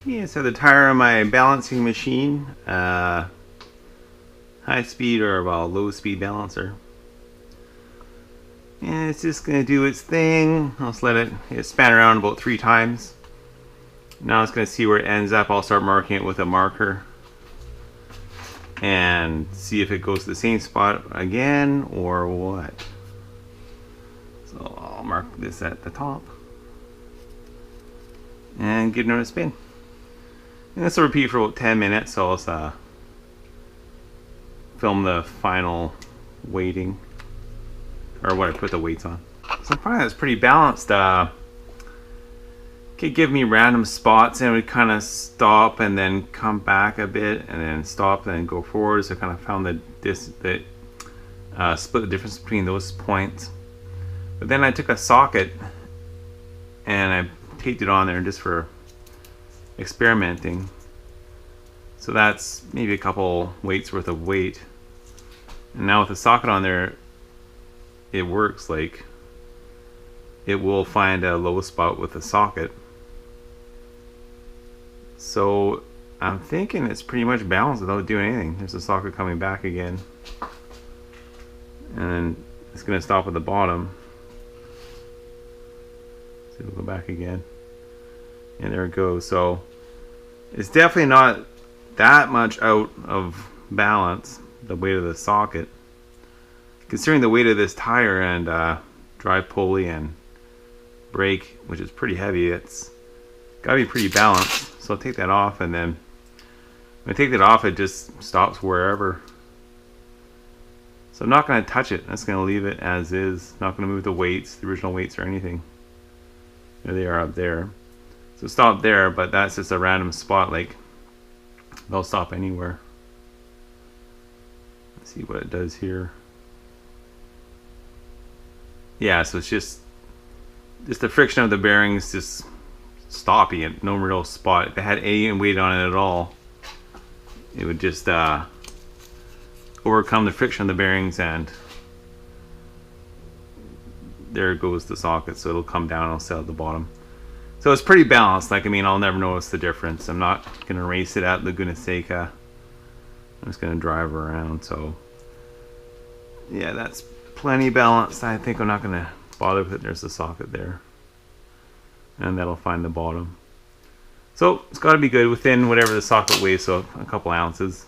Yeah, so the tire on my balancing machine, high speed or well, low speed balancer. And it's just gonna do its thing. I'll just let it span around about 3 times. Now it's gonna see where it ends up. I'll start marking it with a marker and see if it goes to the same spot again or what. So I'll mark this at the top and give it another spin. And this will repeat for about 10 minutes, so I'll film the final weighting, or what I put the weights on. So I'm finding that's pretty balanced. Could give me random spots and it would kind of stop and then come back a bit and then stop and then go forward. So I kind of found split the difference between those points. But then I took a socket and I taped it on there just for experimenting. So that's maybe a couple weights worth of weight. And now with the socket on there, it works. Like, it will find a low spot with the socket. So I'm thinking it's pretty much balanced without doing anything. There's the socket coming back again. And then it's going to stop at the bottom. So it'll go back again. And there it goes. So it's definitely not that much out of balance, the weight of the socket. Considering the weight of this tire and drive pulley and brake, which is pretty heavy, it's got to be pretty balanced. So I'll take that off, and then when I take that off, it just stops wherever. So I'm not going to touch it. I'm just going to leave it as is. Not going to move the weights, the original weights or anything. There they are up there. So stop there, but that's just a random spot. Like, they'll stop anywhere. Let's see what it does here. Yeah, so it's just the friction of the bearings just stopping it. No real spot. If it had any weight on it at all, it would just overcome the friction of the bearings, and there goes the socket. So it'll come down and it'll set at the bottom. So it's pretty balanced. Like, I mean, I'll never notice the difference. I'm not going to race it at Laguna Seca. I'm just going to drive around. So yeah, that's plenty balanced. I think I'm not going to bother with it. There's the socket there. And that'll find the bottom. So it's got to be good within whatever the socket weighs, so a couple ounces.